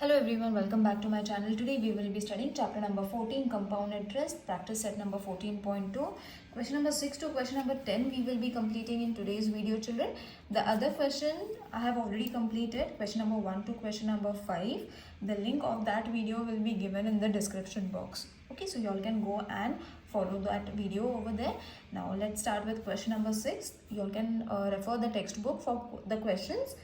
Hello everyone, welcome back to my channel. Today we will be studying chapter number 14, compound interest, practice set number 14.2. Question number 6 to question number 10 we will be completing in today's video, children. The other question I have already completed, question number 1 to question number 5. The link of that video will be given in the description box. Okay, so you all can go and follow that video over there. Now let's start with question number 6. You all can refer the textbook for the questions.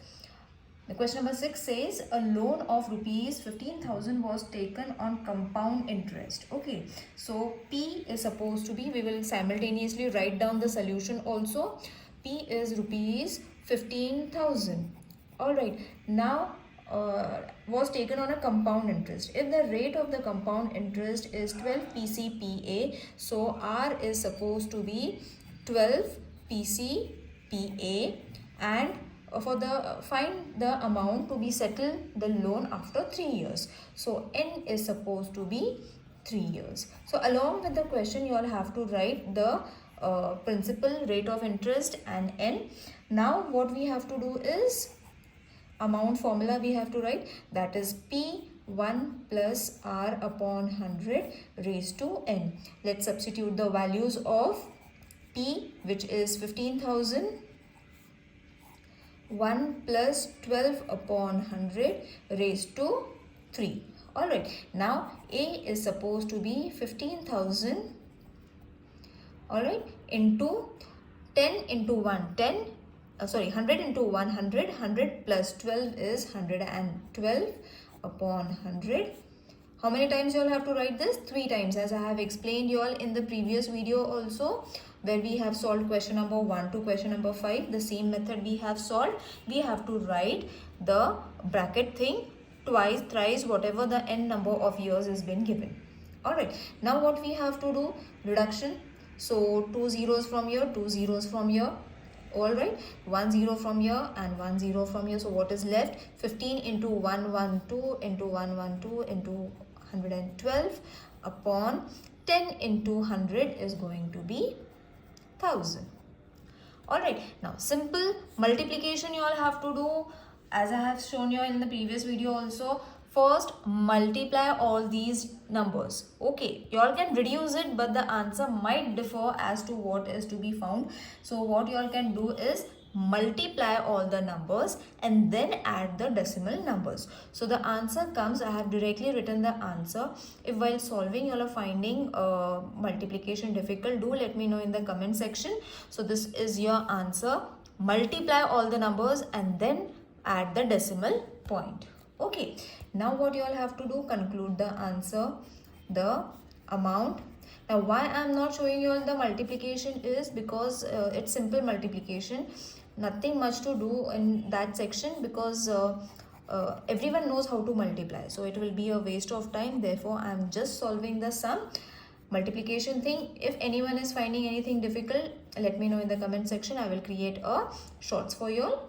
The question number 6 says a loan of rupees 15,000 was taken on compound interest. Okay, so P is supposed to be, we will simultaneously write down the solution also. P is rupees 15,000. Alright, now was taken on a compound interest. If the rate of the compound interest is 12 PCPA, so R is supposed to be 12 PCPA, and for the find the amount to be settled the loan after 3 years. So N is supposed to be 3 years. So along with the question you all have to write the principal, rate of interest and N. Now what we have to do is amount formula we have to write, that is P1 plus R upon 100 raised to N. Let's substitute the values of P, which is 15,000, 1 plus 12 upon 100 raised to 3. Alright, now A is supposed to be 15,000, alright, into 10 into 1, 10, 100 into 100, 100 plus 12 is 112 upon 100. How many times you all have to write this? 3 times, as I have explained you all in the previous video also, where we have solved question number 1 to question number 5. The same method we have solved. We have to write the bracket thing twice, thrice, whatever the n number of years is been given. Alright, now what we have to do? Reduction. So 2 zeros from here, 2 zeros from here. Alright, 1 0 from here and 1 0 from here. So what is left? 15 into 112 into 112 into 112 upon 10 into 100 is going to be 1000. Alright, now simple multiplication you all have to do, as I have shown you in the previous video also. First multiply all these numbers. Okay, you all can reduce it, but the answer might differ as to what is to be found. So what you all can do is multiply all the numbers and then add the decimal numbers. So the answer comes, I have directly written the answer. If while solving you all are finding multiplication difficult, do let me know in the comment section. So this is your answer. Multiply all the numbers and then add the decimal point. Okay, now what you all have to do? Conclude the answer, the amount. Now why I am not showing you all the multiplication is because it's simple multiplication. Nothing much to do in that section, because everyone knows how to multiply. So it will be a waste of time. Therefore, I am just solving the sum multiplication thing. If anyone is finding anything difficult, let me know in the comment section. I will create a shorts for you all.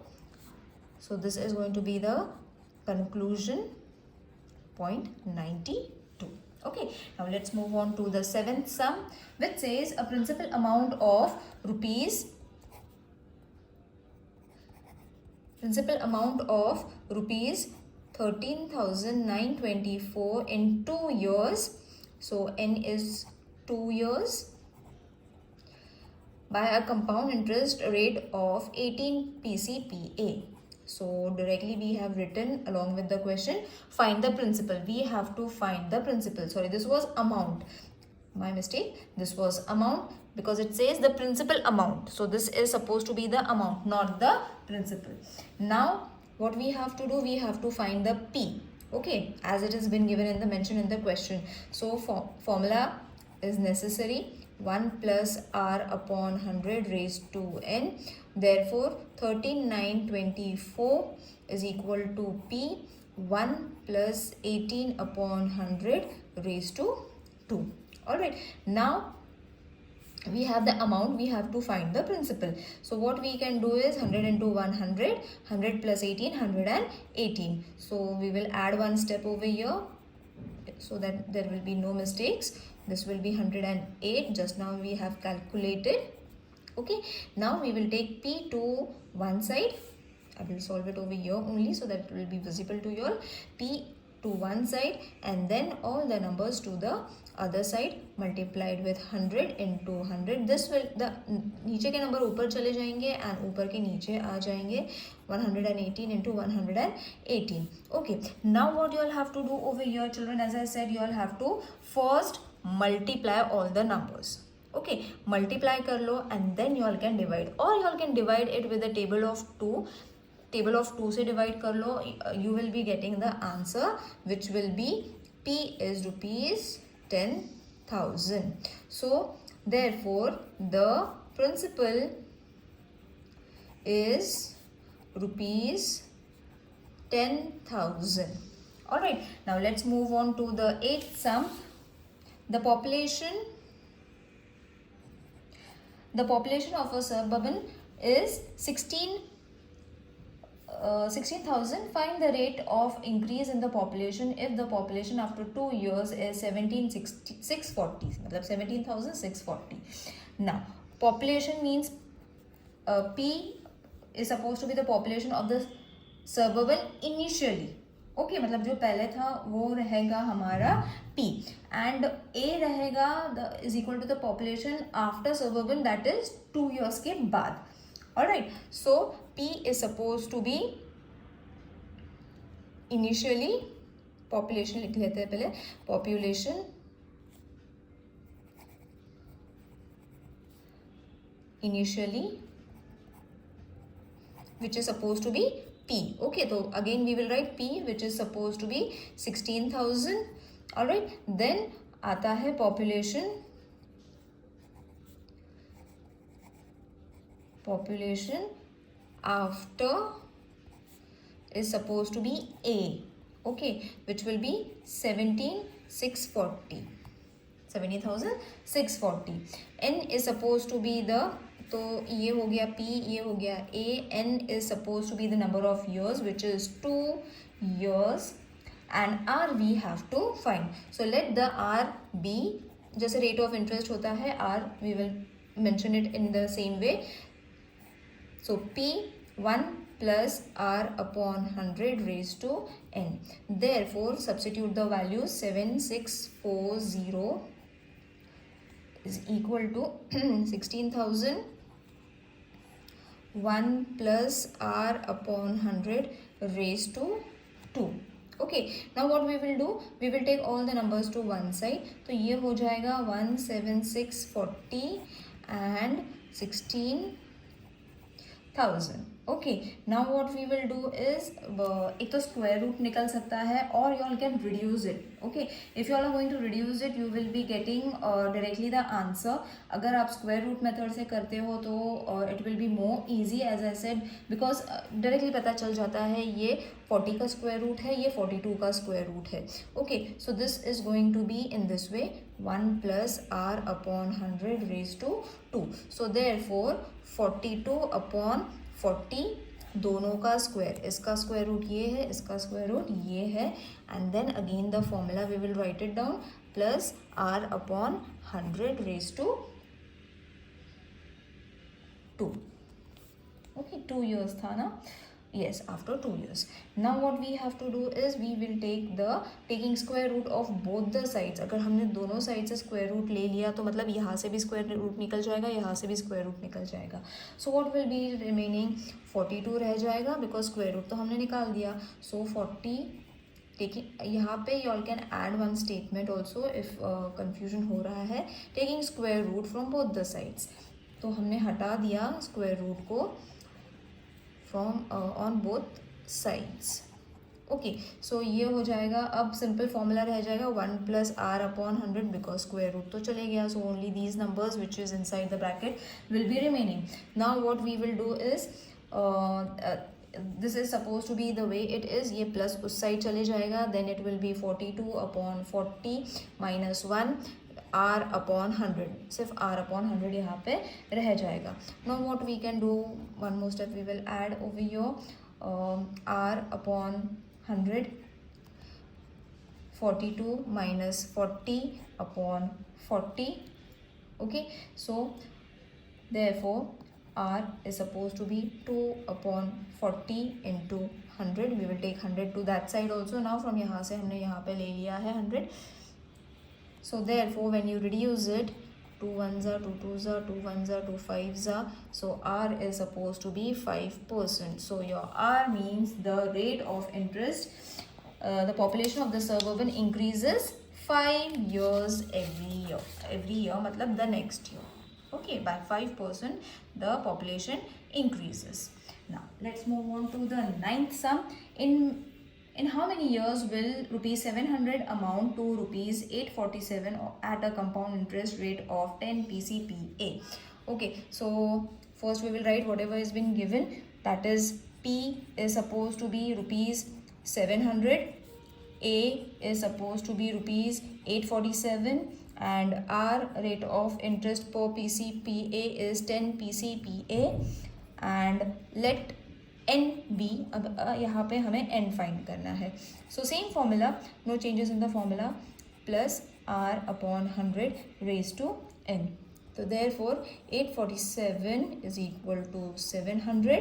So this is going to be the conclusion, point 92. Okay, now let's move on to the 7th sum, which says a principal amount of rupees 13,924 in 2 years. So N is 2 years, by a compound interest rate of 18 PCPA. So directly we have written along with the question, find the principal. We have to find the principal. Sorry, this was amount. My mistake. This was amount, because it says the principal amount. So this is supposed to be the amount, not the principal. Now what we have to do? We have to find the P. Okay, as it has been given in the mention in the question. So formula is necessary. 1 plus R upon 100 raised to N. Therefore, 13,924 is equal to P 1 plus 18 upon 100 raised to 2. Alright, now we have the amount, we have to find the principal. So what we can do is 100 into 100, 100 plus 18, 118. So we will add one step over here so that there will be no mistakes. This will be 108. Just now we have calculated. Okay, now we will take P to one side. I will solve it over here only so that it will be visible to you all. P to one side and then all the numbers to the other side multiplied with 100 into 100. This will the नीचे के number ऊपर चले जाएंगे and ऊपर के नीचे आ जाएंगे 118 into 118. Okay, now what you all have to do over here, children, as I said, you all have to first multiply all the numbers. Okay, multiply कर लो and then you all can divide, or you all can divide it with the table of 2. Table of 2 से divide कर लो, you will be getting the answer which will be P is rupees 10,000. So therefore the principal is rupees 10,000. Alright, now let's move on to the 8th sum. The population of a suburban is 16,000. Find the rate of increase in the population if the population after 2 years is 17,640. मतलब 17,640. Now, population means P is supposed to be the population of the suburban initially. Okay, मतलब जो पहले था वो रहेगा हमारा P and A रहेगा is equal to the population after suburban, that is 2 years के बाद. Alright, so P is supposed to be initially, population लिख लेते हैं पहले, population initially which is supposed to be P. Okay, so again we will write P which is supposed to be 16,000. Alright, then आता है population after is supposed to be A, okay, which will be 17,640. 17,640. N is supposed to be the, तो ये हो गया P, ये हो गया A. N is supposed to be the number of years which is 2 years and R we have to find. So let the R be, जैसे rate of interest होता है, R we will mention it in the same way. So P 1 plus R upon 100 raised to N. Therefore substitute the values. 7640 is equal to 16,000. 1 plus R upon 100 raised to 2. Okay, now what we will do, we will take all the numbers to one side. तो ये हो जाएगा 17640 and 16,000. Okay, now what we will do is, एक तो square root निकल सकता है or you all can reduce it. Okay, if you all are going to reduce it, you will be getting directly the answer. अगर आप square root method से करते हो तो it will be more easy, as I said, because directly पता चल जाता है ये 40 का square root है, ये 42 का square root है. Okay, so this is going to be in this way, 1 plus R upon 100 raised to 2. So therefore 42 upon 40 दोनों का स्क्वायर, इसका स्क्वायर रूट ये है, इसका स्क्वायर रूट ये है, and then again the formula we will write it down, plus R upon 100 raise to 2. Okay, 2 years था ना? Yes, after 2 years. Now what we have to do is we will taking square root of both the sides. अगर हमने दोनों side से square root ले लिया तो मतलब यहाँ से भी स्क्वायर रूट निकल जाएगा, यहाँ से भी स्क्वायर रूट निकल जाएगा. So what will be remaining? 42 रह जाएगा बिकॉज स्क्वायर रूट तो हमने निकाल दिया. So 40 टेकिंग, यहाँ पे you all can add one statement also if confusion हो रहा है. Taking square root from both the sides. तो हमने हटा दिया स्क्वायर रूट को from on both sides. Okay, so ये हो जाएगा. अब सिंपल फॉर्मूला रह जाएगा 1 plus R upon 100 because square root तो चले गया. So only these numbers which is inside the bracket will be remaining. Now what we will do is this is supposed to be the way it is. ये plus उस side चले जाएगा. Then it will be 42 upon 40 minus 1 R upon 100. सिर्फ R upon 100 यहाँ पे रह जाएगा. Now what we can do, one more step we will add over here, R upon 100, 42 minus 40 upon 40. Okay, so therefore R is supposed to be 2 upon 40 into 100, we will take 100 to that side also. now from यहाँ से हमने यहाँ पे ले लिया है 100. so therefore when you reduce it, 2 1s are 2 2s are 2 1s are 2 5s are, so R is supposed to be 5%. so your R means the rate of interest, the population of the suburban increases 5 years every year matlab the next year. Okay, by 5% the population increases. now let's move on to the ninth sum. In how many years will rupees 700 amount to rupees 847 at a compound interest rate of 10 PCPA? Okay, so first we will write whatever has been given, that is P is supposed to be rupees 700, A is supposed to be rupees 847, and R rate of interest per PCPA is 10 PCPA, and let n be, अब यहाँ पे हमें n find करना है. So same formula, no changes in the formula, plus r upon 100 raise to n. तो therefore 847 is equal to 700.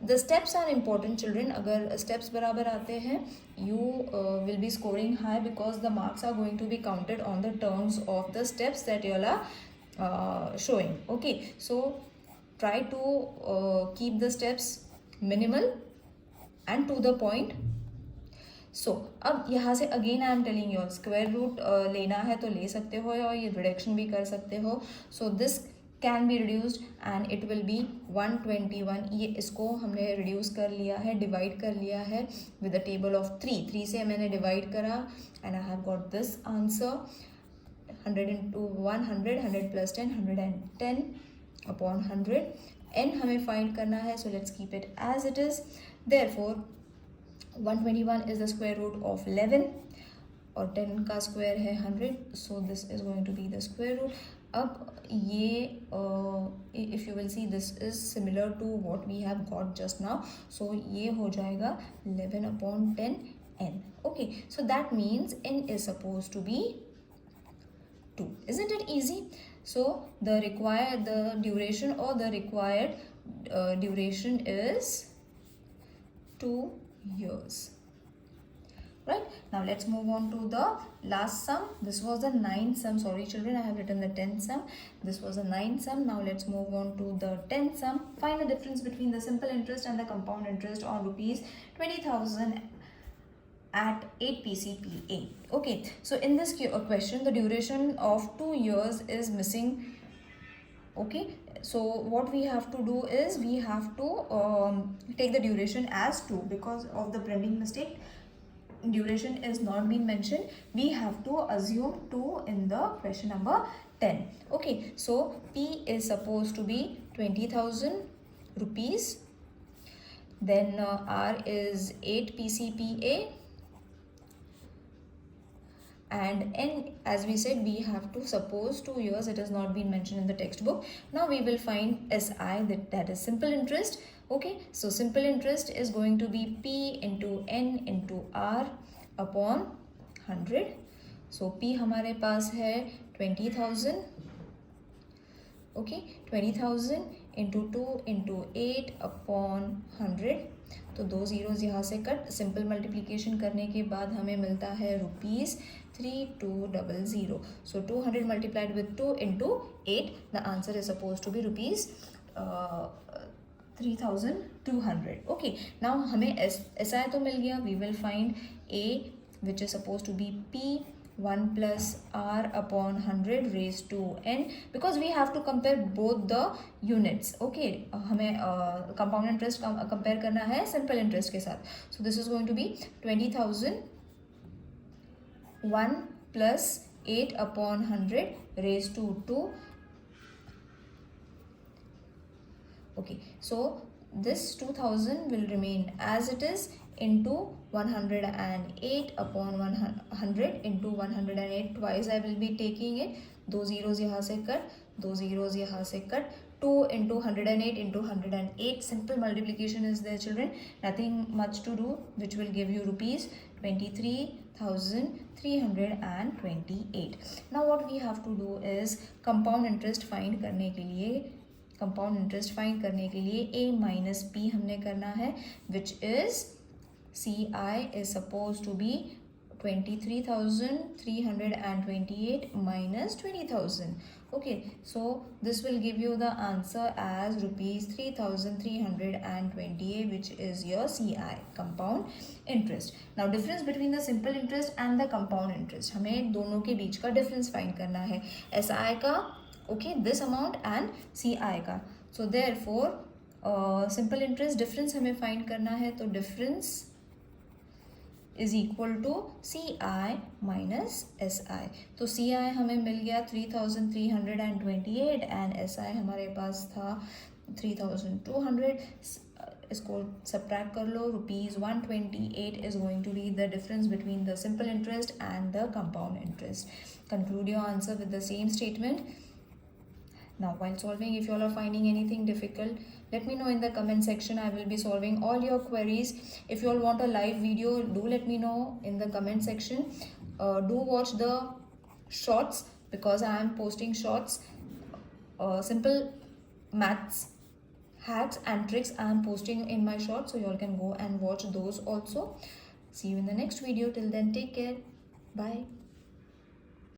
The steps are important children. अगर steps बराबर आते हैं you will be scoring high because the marks are going to be counted on the terms of the steps that you are showing. Okay, so try to keep the steps minimal and to the point. so अब यहाँ से again I am telling your square root लेना है तो ले सकते हो, और ये रिडक्शन भी कर सकते हो. So this can be reduced and it will be 121. ये इसको हमने रिड्यूस कर लिया है, डिवाइड कर लिया है विद द टेबल ऑफ 3 से मैंने डिवाइड करा and I have got this answer. 100 into 100, 100 plus 10, 110 upon 100. n हमें फाइंड करना है, so let's keep it as it is. therefore 121 is the square root of 11 और 10 का स्क्वायर है 100, so this is going to be the square root. अब ये if you will see this is similar to what we have got just now, so ये हो जाएगा 11 upon 10 n. okay, so that means n is supposed to be 2. Isn't it easy? So the duration or the required duration is 2 years. Right, now let's move on to the last sum. This was the 9th sum. Sorry children, I have written the 10th sum. This was the 9th sum. Now let's move on to the 10th sum. Find the difference between the simple interest and the compound interest on rupees 20,000 at 8 PCPA. Okay, so in this question the duration of 2 years is missing. Okay, so what we have to do is we have to take the duration as 2 because of the printing mistake. Duration is not been mentioned. We have to assume 2 in the question number 10. Okay, so P is supposed to be 20,000 rupees. Then R is 8 PCPA. And n, as we said, we have to suppose 2 years. It has not been mentioned in the textbook. Now we will find SI, that is simple interest. Okay, so simple interest is going to be P into n into R upon 100. So P हमारे पास है 20,000. Okay, 20,000 into 2 into 8 upon 100. तो 2 zeros यहाँ से cut. Simple multiplication करने के बाद हमें मिलता है rupees 3200. So 200 multiplied with 2 into 8, the answer is supposed to be rupees 3,200. Okay, now हमें SI तो मिल गया. We will find A, which is supposed to be P 1 plus R upon 100 raised to n, because we have to compare both the units. Okay, हमें compound interest compare करना है simple interest के साथ. So this is going to be 20,000 1 plus 8 upon 100 raised to 2. Okay, so this 2000 will remain as it is into 108 upon 100 into 108. Twice I will be taking it. 2 zeros यहाँ से cut, 2 zeros यहाँ से cut. 2 into 108 into 108. Simple multiplication is there children. Nothing much to do, which will give you rupees 23,328. Now what we have to do is compound interest find करने के लिए compound interest find करने के लिए a minus p हमने करना है, which is CI is supposed to be 23,328 minus 20,000. Okay, so this will give you the answer as rupees 3,328, which is your CI, compound interest. Now difference between the simple interest and the compound interest, हमें दोनों के बीच का difference find करना है, SI का, okay, this amount and CI का. So therefore simple interest difference हमें find करना है, तो difference is equal to CI minus SI. तो CI हमें मिल गया 3,328 and SI हमारे पास था 3,200. इसको subtract कर लो, rupees 128 is going to be the difference between the simple interest and the compound interest. Conclude your answer with the same statement. Now while solving, if you all are finding anything difficult, let me know in the comment section. I will be solving all your queries. If you all want a live video, do let me know in the comment section. Do watch the shorts because I am posting shorts, simple maths hacks and tricks I am posting in my shorts, so you all can go and watch those also. See you in the next video. Till then, take care. Bye.